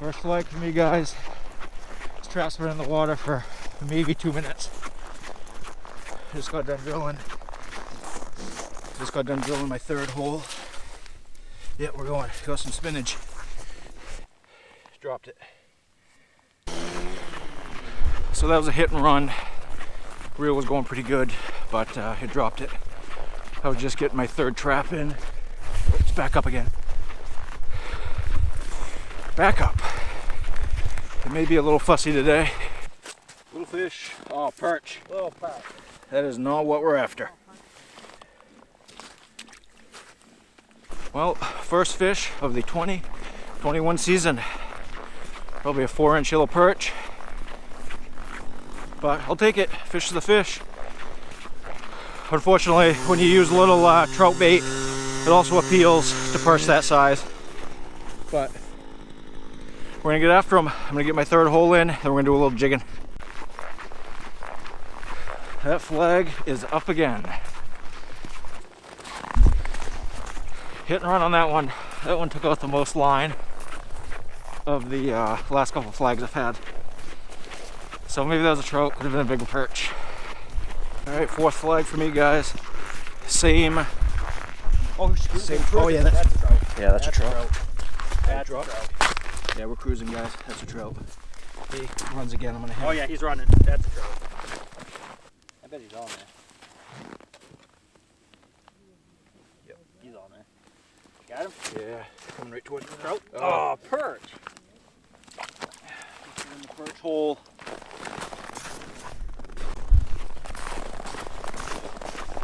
First flag for me, guys. This trout's been in the water for maybe 2 minutes. Just got done drilling. My third hole. Yeah, we're going. Got some spinach. Dropped it. So that was a hit and run. Reel was going pretty good, but it dropped it. I was just getting my third trap in. It's back up again. Back up. It may be a little fussy today. Little fish. Oh, perch. Little perch. That is not what we're after. Well, first fish of the 2021 season. Probably a 4-inch yellow perch. But I'll take it. Fish is the fish. Unfortunately, when you use little trout bait, it also appeals to perch that size. But we're gonna get after them. I'm gonna get my third hole in, then we're gonna do a little jigging. That flag is up again. Hit and run on that one. That one took out the most line of the last couple flags I've had. So maybe that was a trout, could have been a bigger perch. All right, fourth flag for me, guys. Same. Oh, yeah, that's a trout. Yeah, that's a trout. That's a trout. Yeah, we're cruising, guys. That's a trout. He runs again. I'm gonna hit him. Oh yeah, he's running. That's a trout. I bet he's on there. Yep, he's on there. Got him? Yeah, coming right towards the Trout. Oh, perch. In the perch hole.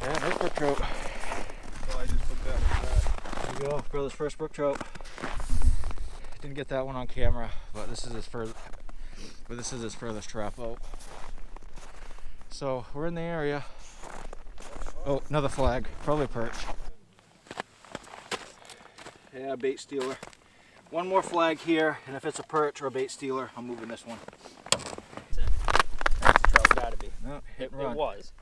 Yeah, nice brook trout. Well, I just put that with There you go, brother's first brook trout. Didn't get that one on camera, but this is his furthest trap out. So we're in the area. Oh, another flag, probably a perch. Yeah, bait stealer. One more flag here, and if it's a perch or a bait stealer, I'm moving this one. That's it. That's a trout, gotta be. No, hit and run. It was.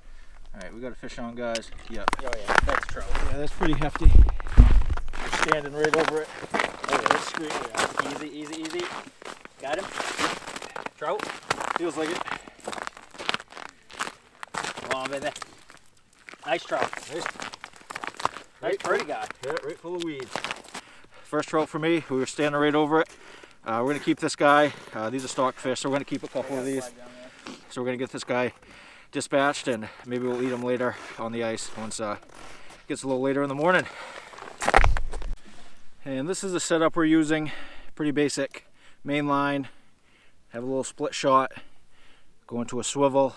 Alright, we got a fish on, guys. Yep. Oh yeah, that's a trout. Yeah, that's pretty hefty. We're standing right over it. Oh yeah, that's screwed. Yeah. Easy, easy, easy. Got him. Trout. Feels like it. Come on, baby. Nice trout. Nice pretty guy. Yeah, right full of weeds. First trout for me. We were standing right over it. We're going to keep this guy. These are stock fish, so we're going to keep a couple of these. So we're going to get this guy dispatched, and maybe we'll eat him later on the ice once it gets a little later in the morning. And this is the setup we're using. Pretty basic. Main line. Have a little split shot. Go into a swivel.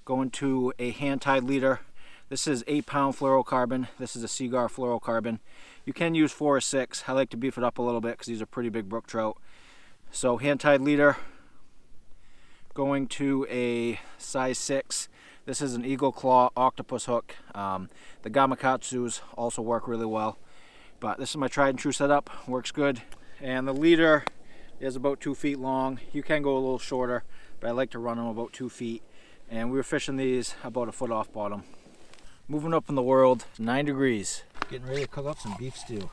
Go into a hand-tied leader. This is 8-pound fluorocarbon. This is a Seagar fluorocarbon. You can use 4 or 6. I like to beef it up a little bit because these are pretty big brook trout. So hand-tied leader. Going to a size 6. This is an eagle claw octopus hook. The Gamakatsus also work really well. But this is my tried and true setup. Works good. And the leader is about 2 feet long. You can go a little shorter, but I like to run them about 2 feet. And we were fishing these about 1 foot off bottom. Moving up in the world, 9 degrees. Getting ready to cook up some beef stew.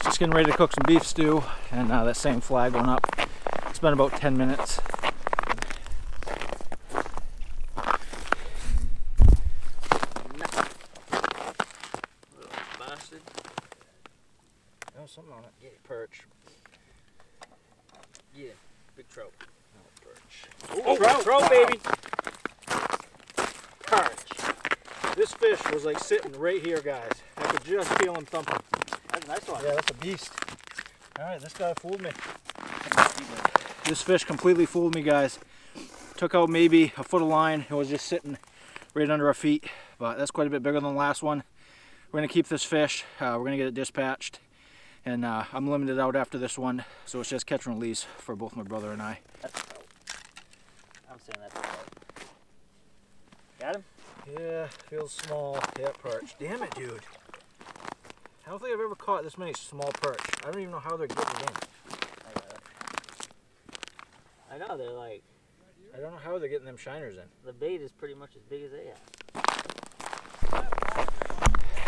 Just getting ready to cook some beef stew, and that same flag went up. It's been about 10 minutes. Bastard. Oh, something on it. Yeah, perch. Yeah, big trout. Oh, perch. Oh, trout, baby. Perch. This fish was like sitting right here, guys. I could just feel him thumping. That's a nice one. Yeah, that's a beast. Alright, this guy fooled me. This fish completely fooled me, guys. Took out maybe 1 foot of line. It was just sitting right under our feet. But that's quite a bit bigger than the last one. We're going to keep this fish. We're going to get it dispatched. And I'm limited out after this one. So it's just catch and release for both my brother and I. That's a trout. I'm saying that's a trout. Got him? Yeah, feels small. Yeah, perch. Damn it, dude. I don't think I've ever caught this many small perch. I don't even know how they're getting it in. I got it. I know, they're like... I don't know how they're getting them shiners in. The bait is pretty much as big as they are.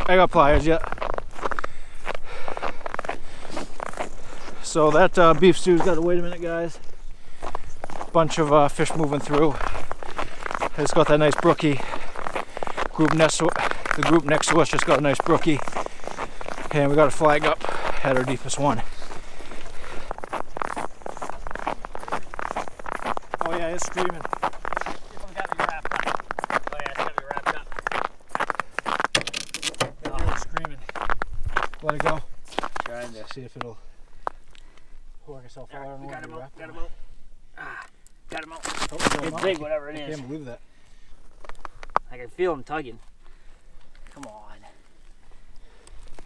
I got pliers, yeah. So that beef stew's got to wait a minute, guys. Bunch of fish moving through. It's got that nice brookie. The group next to us just got a nice brookie. And we got a flag up at our deepest one. Oh yeah, it's streaming. This one's got to be wrapped up. Oh yeah, it's got to be wrapped up. That dude's screaming. Let it go. Trying to See if it'll work itself out. I don't know got him what out. Got him out. Got him out. it's It's big, whatever it I is. can't believe that. I can feel him tugging. Come on.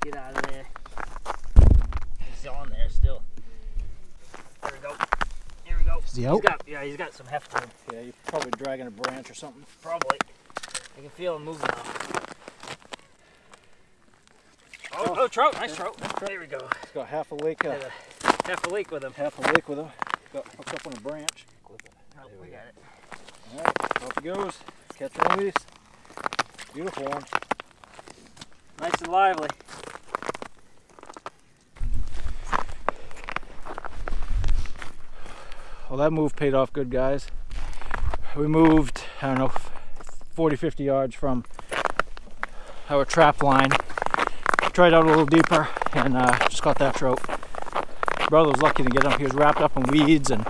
Get out of there. He's on there still. There we go. Here we go. Is he out? He's got some heft to him. Yeah, you're probably dragging a branch or something. Probably. I can feel him moving now. Oh, trout. Nice trout. There we go. He's got half a lake. Half a lake with him. Half a lake with him. Got hooked up on a branch. Oh, we got it. Alright, off he goes. Catch and release. Beautiful one. Nice and lively. Well, that move paid off good, guys. We moved, I don't know, 40, 50 yards from our trap line. Tried out a little deeper and just got that trout. Brother was lucky to get him. He was wrapped up in weeds and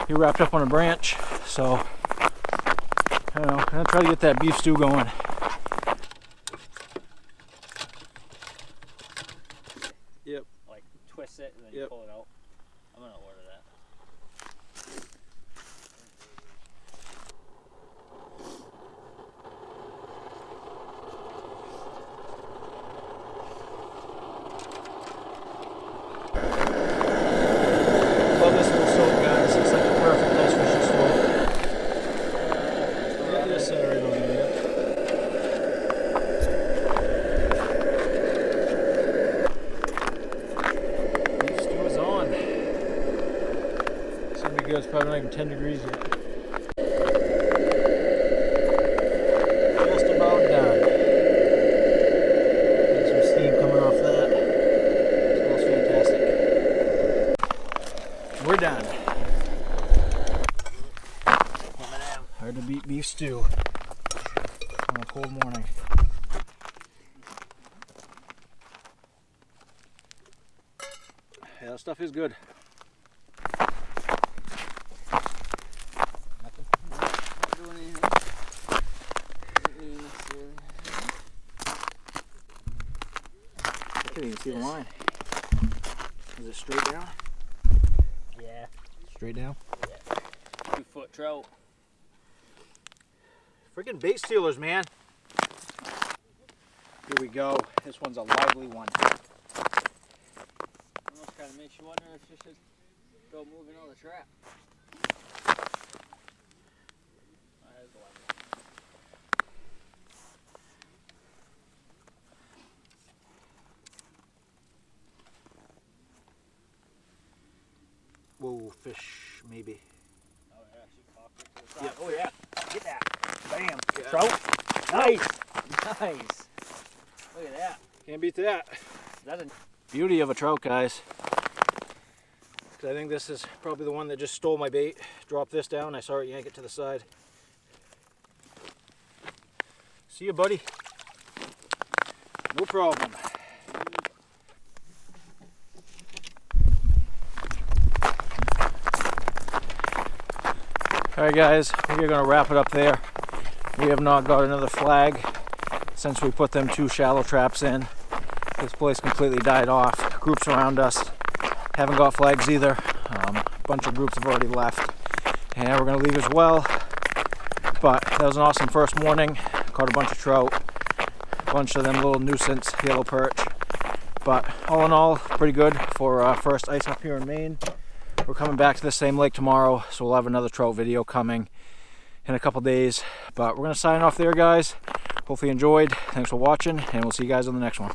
he wrapped up on a branch. So, I don't know, I'm gonna try to get that beef stew going. Yep. Like twist it and then Yep. pull it out. I'm gonna order that. Love this little soap, guys. It's like a perfect nice fishing slope. Yeah, just set it right on there. Beef stew is on. It's gonna be good. It's probably not even 10 degrees yet. Just about done. Get some steam coming off that. Smells fantastic. We're done. Hard to beat beef stew on a cold morning. Yeah, that stuff is good. Nothing? Not doing anything. I can't even see the line. Is it straight down? Yeah. Straight down? 2-foot trout. Freaking bait stealers, man. Here we go. This one's a lively one. Almost kind of makes you wonder if you should go moving on the trap. There's the one. Whoa, fish, maybe. Oh yeah, she popped it to the side. Yep. Oh yeah, get that. Bam. Yeah. Trout. Nice. Nice. Look at that. Can't beat that. That's a Beauty of a trout, guys. 'Cause I think this is probably the one that just stole my bait. Drop this down. I saw it yank it to the side. See you, buddy. No problem. Alright guys, we're going to wrap it up there. We have not got another flag since we put them 2 shallow traps in. This place completely died off. Groups around us haven't got flags either. A bunch of groups have already left. And we're going to leave as well. But that was an awesome first morning. Caught a bunch of trout. A bunch of them little nuisance yellow perch. But all in all, pretty good for first ice up here in Maine. We're coming back to the same lake tomorrow, so we'll have another trout video coming. in a couple days. But we're gonna sign off there, guys. Hopefully you enjoyed. Thanks for watching, and we'll see you guys on the next one.